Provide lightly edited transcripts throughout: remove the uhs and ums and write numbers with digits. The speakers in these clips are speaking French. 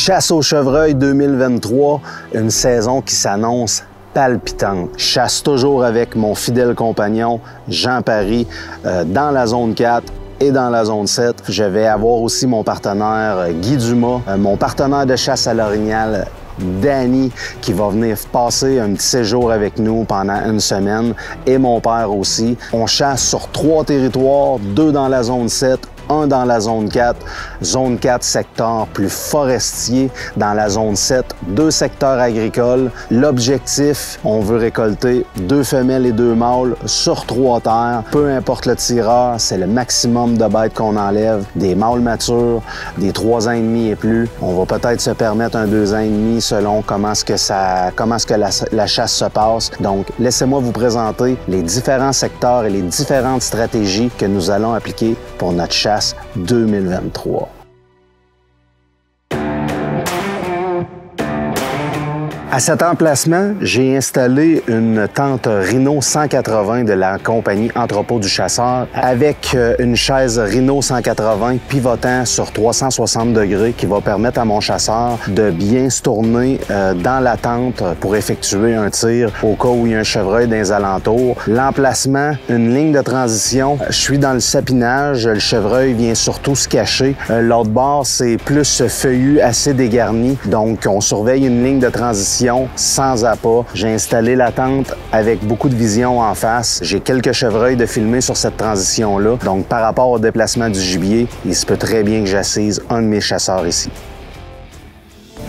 Chasse au chevreuil 2023, une saison qui s'annonce palpitante. Je chasse toujours avec mon fidèle compagnon Jean Paris dans la zone 4 et dans la zone 7. Je vais avoir aussi mon partenaire Guy Dumas, mon partenaire de chasse à l'orignal Danny, qui va venir passer un petit séjour avec nous pendant une semaine, et mon père aussi. On chasse sur 3 territoires, 2 dans la zone 7, 1 dans la zone 4. Zone 4, secteur plus forestier. Dans la zone 7, 2 secteurs agricoles. L'objectif, on veut récolter 2 femelles et 2 mâles sur 3 terres. Peu importe le tireur, c'est le maximum de bêtes qu'on enlève. Des mâles matures, des 3 ans et demi et plus. On va peut-être se permettre un 2 ans et demi selon comment est-ce que la chasse se passe. Donc, laissez-moi vous présenter les différents secteurs et les différentes stratégies que nous allons appliquer pour notre chasse 2023. À cet emplacement, j'ai installé une tente Rhino 180 de la compagnie Entrepôt du Chasseur avec une chaise Rhino 180 pivotant sur 360 degrés qui va permettre à mon chasseur de bien se tourner dans la tente pour effectuer un tir au cas où il y a un chevreuil dans les alentours. L'emplacement, une ligne de transition. Je suis dans le sapinage, le chevreuil vient surtout se cacher. L'autre bord, c'est plus feuillu, assez dégarni. Donc, on surveille une ligne de transition sans appât. J'ai installé la tente avec beaucoup de vision en face. J'ai quelques chevreuils de filmer sur cette transition-là. Donc, par rapport au déplacement du gibier, il se peut très bien que j'assise un de mes chasseurs ici.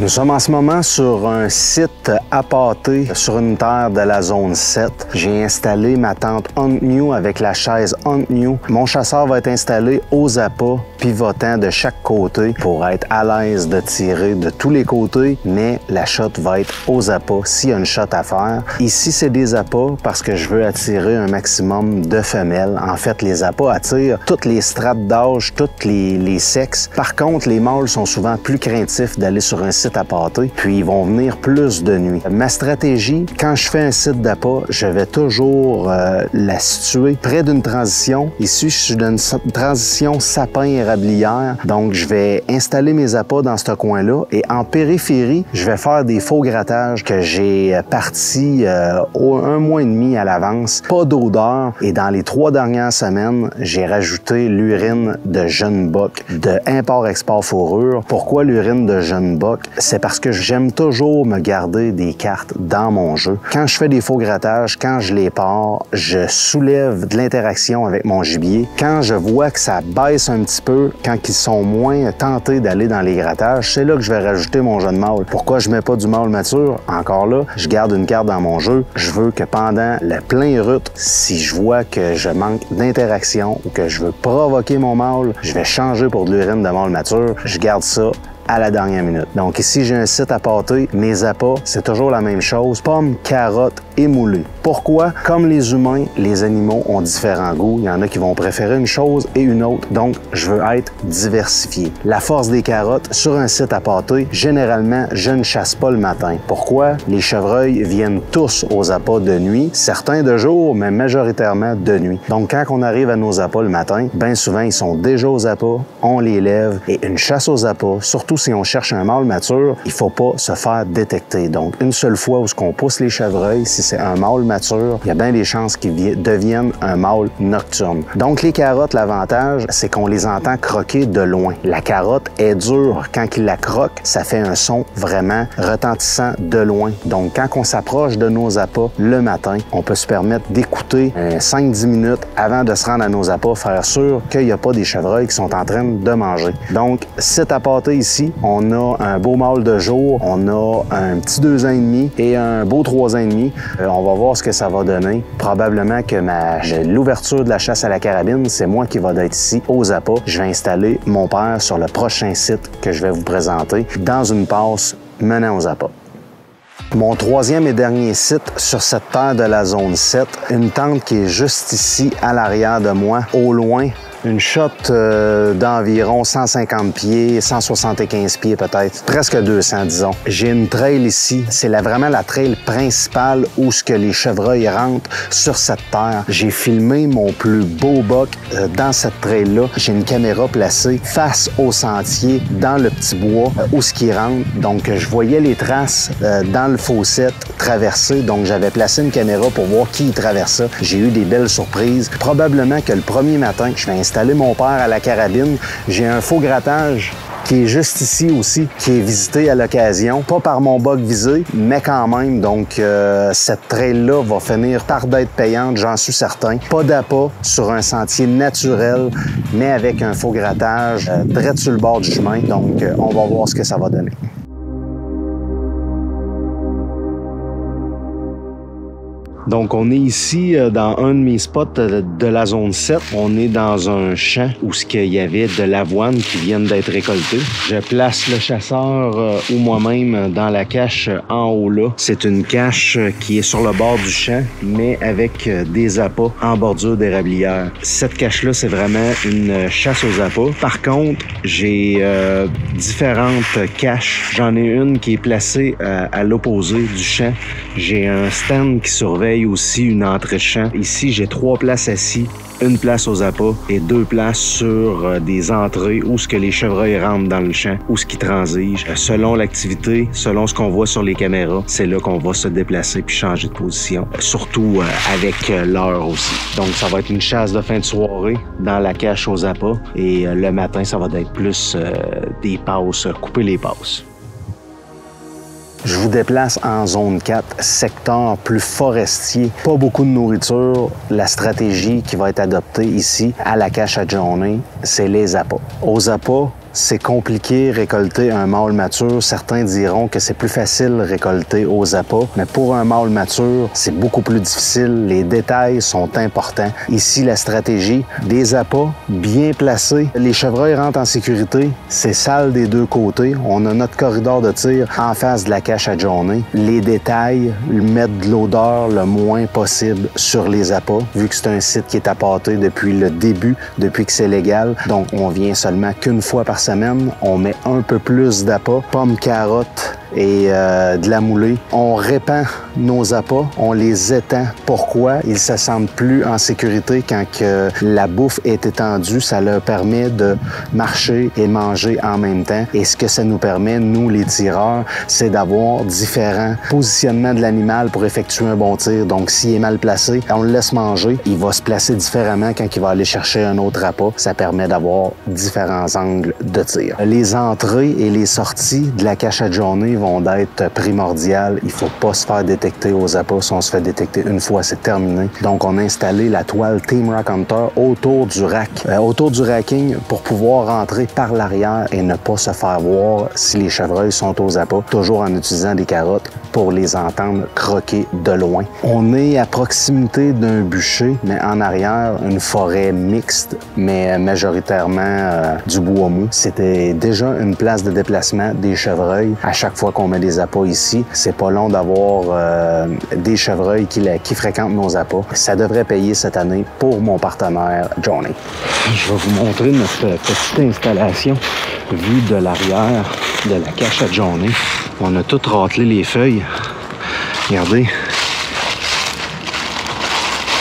Nous sommes en ce moment sur un site appâté sur une terre de la zone 7. J'ai installé ma tente Hunt New avec la chaise Hunt New. Mon chasseur va être installé aux appâts pivotant de chaque côté pour être à l'aise de tirer de tous les côtés, mais la shot va être aux appâts s'il y a une shot à faire. Ici, c'est des appâts parce que je veux attirer un maximum de femelles. En fait, les appâts attirent toutes les strates d'âge, tous les sexes. Par contre, les mâles sont souvent plus craintifs d'aller sur un site appâté, puis ils vont venir plus de nuit. Ma stratégie, quand je fais un site d'appât, je vais toujours la situer près d'une transition. Ici, je suis dans une transition sapin-érablière, donc je vais installer mes appâts dans ce coin-là et en périphérie, je vais faire des faux grattages que j'ai partis un mois et demi à l'avance. Pas d'odeur et dans les 3 dernières semaines, j'ai rajouté l'urine de jeune boc de import-export fourrure. Pourquoi l'urine de jeune boc? C'est parce que j'aime toujours me garder des cartes dans mon jeu. Quand je fais des faux grattages, quand je les pars, je soulève de l'interaction avec mon gibier. Quand je vois que ça baisse un petit peu, quand ils sont moins tentés d'aller dans les grattages, c'est là que je vais rajouter mon jeune mâle. Pourquoi je mets pas du mâle mature? Encore là, je garde une carte dans mon jeu. Je veux que pendant le plein rut, si je vois que je manque d'interaction ou que je veux provoquer mon mâle, je vais changer pour de l'urine de mâle mature. Je garde ça à la dernière minute. Donc ici, j'ai un site à pâter. Mes appâts, c'est toujours la même chose. Pommes, carottes et moulées. Pourquoi? Comme les humains, les animaux ont différents goûts. Il y en a qui vont préférer une chose et une autre. Donc, je veux être diversifié. La force des carottes, sur un site à pâter, généralement, je ne chasse pas le matin. Pourquoi? Les chevreuils viennent tous aux appâts de nuit. Certains de jour, mais majoritairement de nuit. Donc, quand on arrive à nos appâts le matin, bien souvent, ils sont déjà aux appâts. On les lève et une chasse aux appâts, surtout si on cherche un mâle mature, il ne faut pas se faire détecter. Donc, une seule fois où on pousse les chevreuils, si c'est un mâle mature, il y a bien des chances qu'ils deviennent un mâle nocturne. Donc, les carottes, l'avantage, c'est qu'on les entend croquer de loin. La carotte est dure. Quand il la croque, ça fait un son vraiment retentissant de loin. Donc, quand on s'approche de nos appâts le matin, on peut se permettre d'écouter 5-10 minutes avant de se rendre à nos appâts, faire sûr qu'il n'y a pas des chevreuils qui sont en train de manger. Donc, site à pâter ici, on a un beau mâle de jour, on a un petit 2 ans et demi et un beau 3 ans et demi. On va voir ce que ça va donner. Probablement que l'ouverture de la chasse à la carabine, c'est moi qui va être ici aux appâts. Je vais installer mon père sur le prochain site que je vais vous présenter dans une passe menant aux appâts. Mon 3e et dernier site sur cette terre de la zone 7, une tente qui est juste ici à l'arrière de moi, au loin. Une shot d'environ 150 pieds, 175 pieds peut-être, presque 200 disons. J'ai une trail ici, c'est vraiment la trail principale où ce que les chevreuils rentrent sur cette terre. J'ai filmé mon plus beau buck dans cette trail-là. J'ai une caméra placée face au sentier, dans le petit bois, où ce qui rentre. Donc, je voyais les traces dans le fossé traverser. Donc, j'avais placé une caméra pour voir qui y traversait. J'ai eu des belles surprises. Probablement que le premier matin, je vais installer mon père à la carabine. J'ai un faux grattage qui est juste ici aussi, qui est visité à l'occasion. Pas par mon buck visé, mais quand même. Donc, cette trail-là va finir par d'être payante, j'en suis certain. Pas d'appât sur un sentier naturel, mais avec un faux grattage direct sur le bord du chemin. Donc, on va voir ce que ça va donner. Donc, on est ici dans un de mes spots de la zone 7. On est dans un champ où il y avait de l'avoine qui vient d'être récoltée. Je place le chasseur ou moi-même dans la cache en haut là. C'est une cache qui est sur le bord du champ, mais avec des appâts en bordure d'érablière. Cette cache-là, c'est vraiment une chasse aux appâts. Par contre, j'ai différentes caches. J'en ai une qui est placée à l'opposé du champ. J'ai un stand qui surveille aussi une entrée de champ. Ici, j'ai 3 places assis, une place aux appâts et 2 places sur des entrées où ce que les chevreuils rentrent dans le champ, où ce qui transige. Selon l'activité, selon ce qu'on voit sur les caméras, c'est là qu'on va se déplacer puis changer de position. Surtout avec l'heure aussi. Donc, ça va être une chasse de fin de soirée dans la cache aux appâts et le matin, ça va être plus des passes, couper les passes. Je vous déplace en zone 4, secteur plus forestier. Pas beaucoup de nourriture. La stratégie qui va être adoptée ici, à la cache à Johnny, c'est les appâts. Aux appâts, c'est compliqué récolter un mâle mature. Certains diront que c'est plus facile récolter aux appâts, mais pour un mâle mature, c'est beaucoup plus difficile. Les détails sont importants. Ici, la stratégie, des appâts bien placés. Les chevreuils rentrent en sécurité. C'est sale des deux côtés. On a notre corridor de tir en face de la cache à Johnny. Les détails, mettre de l'odeur le moins possible sur les appâts, vu que c'est un site qui est appâté depuis le début, depuis que c'est légal. Donc, on vient seulement qu'une fois par semaine, on met un peu plus d'appâts, pommes, carottes et de la moulée. On répand nos appâts, on les étend. Pourquoi? Ils se sentent plus en sécurité quand que la bouffe est étendue. Ça leur permet de marcher et manger en même temps. Et ce que ça nous permet, nous les tireurs, c'est d'avoir différents positionnements de l'animal pour effectuer un bon tir. Donc, s'il est mal placé, on le laisse manger. Il va se placer différemment quand il va aller chercher un autre appât. Ça permet d'avoir différents angles de tir. Les entrées et les sorties de la cache à Johnny vont être primordiales. Il ne faut pas se faire détecter aux appâts. Si on se fait détecter une fois, c'est terminé. Donc, on a installé la toile Team Rock Hunter autour du rack, autour du racking pour pouvoir rentrer par l'arrière et ne pas se faire voir si les chevreuils sont aux appâts, toujours en utilisant des carottes pour les entendre croquer de loin. On est à proximité d'un bûcher, mais en arrière, une forêt mixte, mais majoritairement du bois mou. C'était déjà une place de déplacement des chevreuils. À chaque fois qu'on met des appâts ici, c'est pas long d'avoir des chevreuils qui fréquentent nos appâts. Ça devrait payer cette année pour mon partenaire Johnny. Je vais vous montrer notre petite installation vue de l'arrière de la cache à Johnny. On a tout râtelé les feuilles. Regardez.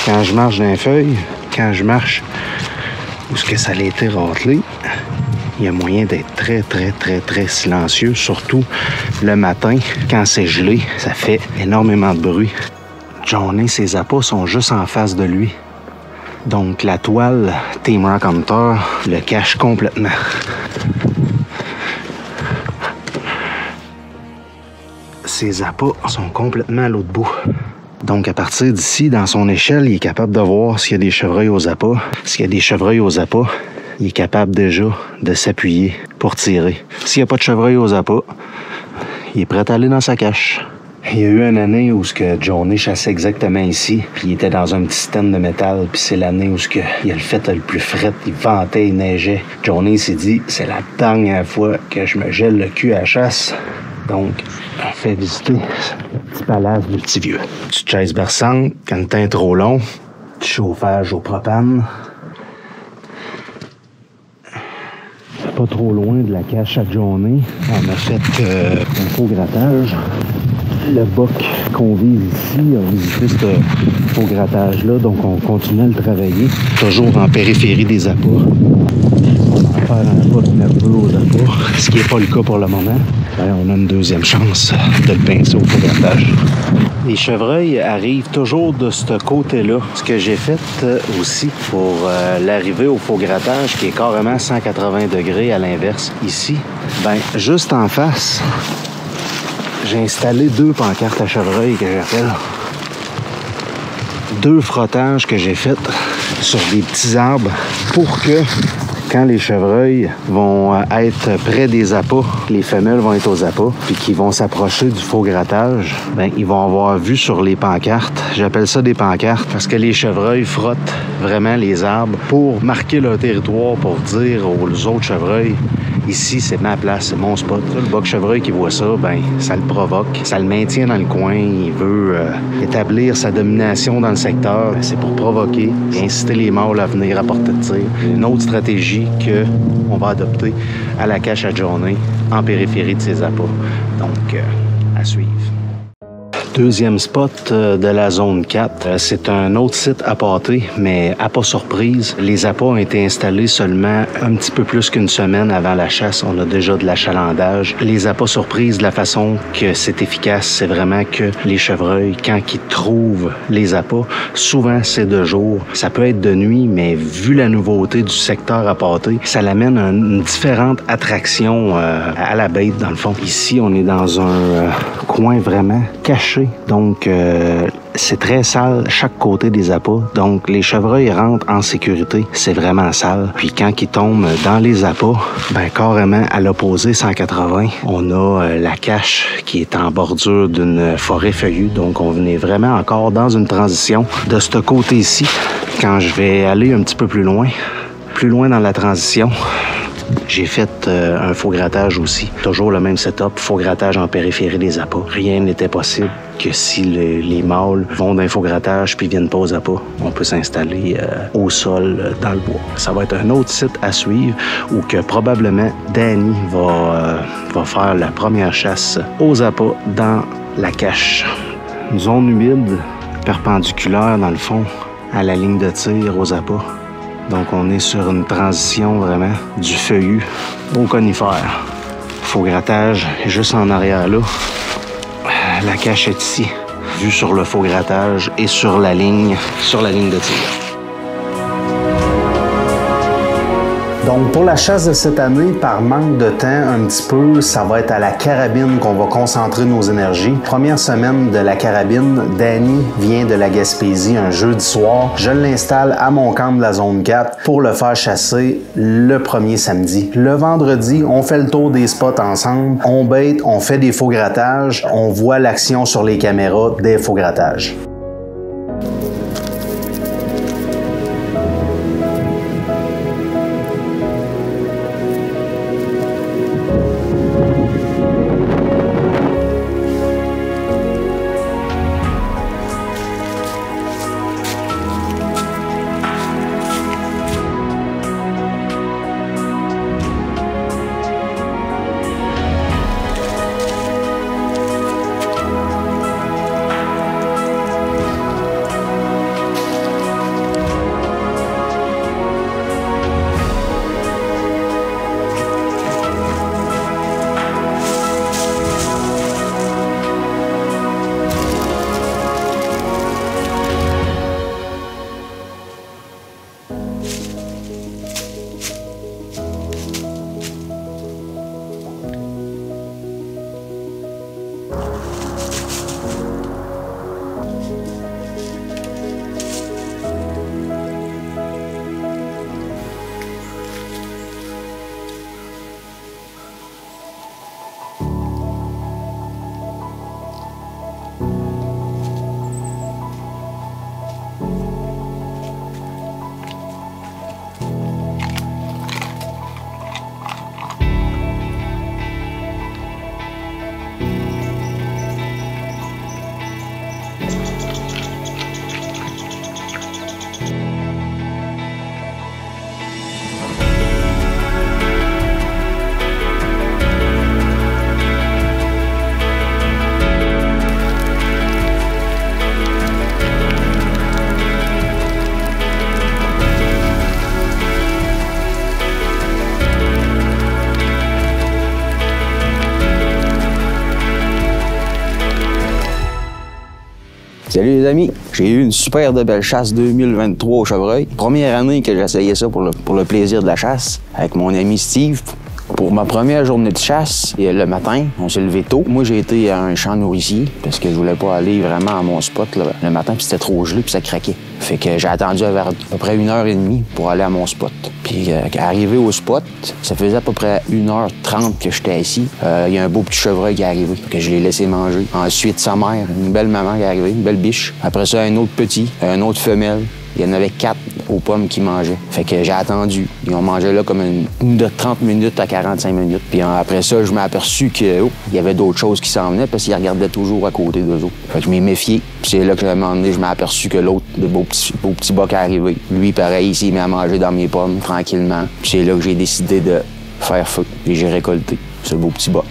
Quand je marche dans les feuilles, quand je marche où est-ce que ça a été râtelé, il y a moyen d'être très silencieux, surtout le matin, quand c'est gelé, ça fait énormément de bruit. Johnny, ses appâts sont juste en face de lui. Donc la toile Team Rock Hunter le cache complètement. Ses appâts sont complètement à l'autre bout. Donc, à partir d'ici, dans son échelle, il est capable de voir s'il y a des chevreuils aux appâts. S'il y a des chevreuils aux appâts, il est capable déjà de s'appuyer pour tirer. S'il n'y a pas de chevreuil aux appâts, il est prêt à aller dans sa cache. Il y a eu une année où Johnny chassait exactement ici, puis il était dans un petit stand de métal, puis c'est l'année où il a le fait le plus fret, il ventait, il neigeait. Johnny s'est dit, c'est la dernière fois que je me gèle le cul à la chasse. Donc, on fait visiter ce petit palace du petit vieux. Petite chaise berçante, quand le temps est trop long, petit chauffage au propane. pas trop loin de la cache à Johnny. On a fait un faux grattage. Le boc qu'on vise ici a visité ce faux grattage-là, donc on continue à le travailler. Toujours en périphérie des appâts. On va faire un boc nerveux aux appâts, ce qui n'est pas le cas pour le moment. Ben, on a une deuxième chance de le pincer au faux grattage. Les chevreuils arrivent toujours de ce côté-là. Ce que j'ai fait aussi pour l'arrivée au faux grattage, qui est carrément 180 degrés à l'inverse ici, ben juste en face, j'ai installé 2 pancartes à chevreuil que j'appelle. 2 frottages que j'ai fait sur des petits arbres pour que quand les chevreuils vont être près des appâts, les femelles vont être aux appâts, puis qu'ils vont s'approcher du faux grattage, ben ils vont avoir vu sur les pancartes. J'appelle ça des pancartes parce que les chevreuils frottent vraiment les arbres pour marquer leur territoire, pour dire aux autres chevreuils, ici c'est ma place, c'est mon spot. Le boc chevreuil qui voit ça, ben ça le provoque, ça le maintient dans le coin, il veut établir sa domination dans le secteur. C'est pour provoquer et inciter les mâles à venir à portée de tir. Une autre stratégie qu'on va adopter à la cache à Johnny en périphérie de ces appâts. Donc, à suivre. Deuxième spot de la zone 4, c'est un autre site appâté, mais appât surprise. Les appâts ont été installés seulement un petit peu plus qu'une semaine avant la chasse. On a déjà de l'achalandage. Les appâts surprises, la façon que c'est efficace, c'est vraiment que les chevreuils, quand ils trouvent les appâts, souvent c'est de jour. Ça peut être de nuit, mais vu la nouveauté du secteur appâté, ça l'amène à une différente attraction à la bête, dans le fond. Ici, on est dans un coin vraiment caché. Donc, c'est très sale chaque côté des appâts. Donc, les chevreuils rentrent en sécurité. C'est vraiment sale. Puis quand ils tombent dans les appâts, ben carrément à l'opposé 180, on a la cache qui est en bordure d'une forêt feuillue. Donc, on venait vraiment encore dans une transition de ce côté-ci. Quand je vais aller un petit peu plus loin dans la transition, j'ai fait un faux grattage aussi. Toujours le même setup, faux grattage en périphérie des appâts. Rien n'était possible que si les mâles vont d'un faux grattage puis viennent pas aux appâts, on peut s'installer au sol dans le bois. Ça va être un autre site à suivre où que probablement Danny va faire la première chasse aux appâts dans la cache. Une zone humide, perpendiculaire dans le fond à la ligne de tir aux appâts. Donc, on est sur une transition vraiment du feuillu au conifère. Faux grattage juste en arrière là. La cache est ici, vue sur le faux grattage et sur la ligne de tir. Donc, pour la chasse de cette année, par manque de temps un petit peu, ça va être à la carabine qu'on va concentrer nos énergies. Première semaine de la carabine, Danny vient de la Gaspésie un jeudi soir. Je l'installe à mon camp de la zone 4 pour le faire chasser le premier samedi. Le vendredi, on fait le tour des spots ensemble. On bait, on fait des faux grattages. On voit l'action sur les caméras des faux grattages. Salut les amis, j'ai eu une super de belle chasse 2023 au chevreuil. Première année que j'essayais ça pour le plaisir de la chasse avec mon ami Steve. Pour ma première journée de chasse, le matin, on s'est levé tôt. Moi, j'ai été à un champ nourricier parce que je voulais pas aller vraiment à mon spot là, le matin, puis c'était trop gelé, puis ça craquait. Fait que j'ai attendu vers à peu près 1h30 pour aller à mon spot. Puis arrivé au spot, ça faisait à peu près 1h30 que j'étais assis. Il y a un beau petit chevreuil qui est arrivé, que je l'ai laissé manger. Ensuite, sa mère, une belle maman qui est arrivée, une belle biche. Après ça, un autre petit, un autre femelle. Il y en avait 4 aux pommes qui mangeaient. Fait que j'ai attendu. Ils ont mangé là comme de 30 minutes à 45 minutes. Puis après ça, je m'ai aperçu qu'il y avait d'autres choses qui s'en venaient parce qu'ils regardaient toujours à côté d'eux autres. Fait que je m'ai méfié. Puis c'est là que, à un moment donné, je m'ai aperçu que l'autre, le beau petit boc est arrivé. Lui, pareil, il s'est mis à manger dans mes pommes tranquillement. Puis c'est là que j'ai décidé de faire feu. Et j'ai récolté ce beau petit boc.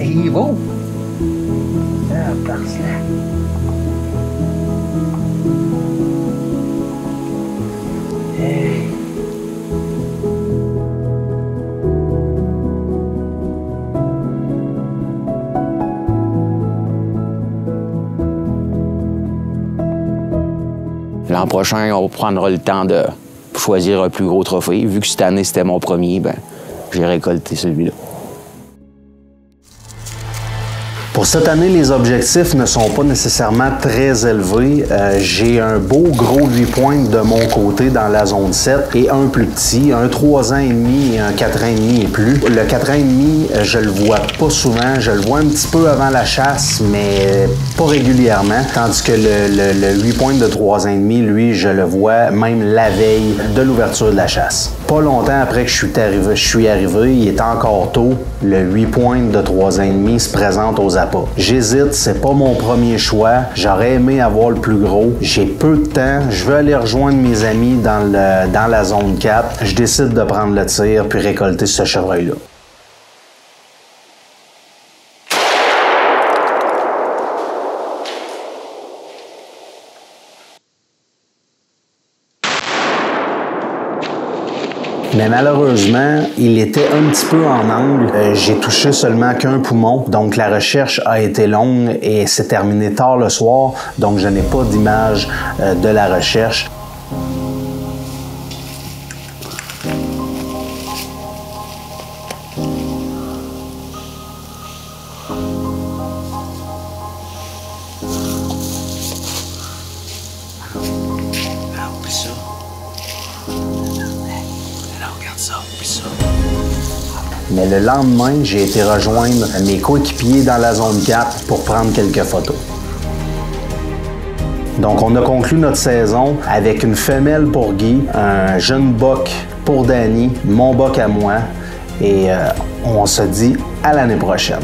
Il est beau. Ah, parfait. Hey. L'an prochain, on prendra le temps de choisir un plus gros trophée. Vu que cette année, c'était mon premier, ben, j'ai récolté celui-là. Pour cette année, les objectifs ne sont pas nécessairement très élevés. J'ai un beau gros 8 pointes de mon côté dans la zone 7 et un plus petit, un 3 ans et demi et un 4 ans et demi et plus. Le 4 ans et demi, je le vois pas souvent. Je le vois un petit peu avant la chasse, mais pas régulièrement. Tandis que le 8 pointes de 3 ans et demi, lui, je le vois même la veille de l'ouverture de la chasse. Pas longtemps après que je suis arrivé, il est encore tôt. Le 8 pointes de 3 ans et demi se présente aux appâts. J'hésite, c'est pas mon premier choix. J'aurais aimé avoir le plus gros. J'ai peu de temps. Je veux aller rejoindre mes amis dans la zone 4. Je décide de prendre le tir puis récolter ce chevreuil-là. Mais malheureusement, il était un petit peu en angle. J'ai touché seulement qu'un poumon, donc la recherche a été longue et s'est terminée tard le soir, donc je n'ai pas d'image de la recherche. Mais le lendemain, j'ai été rejoindre mes coéquipiers dans la zone 4 pour prendre quelques photos. Donc, on a conclu notre saison avec une femelle pour Guy, un jeune boc pour Danny, mon boc à moi, et on se dit à l'année prochaine.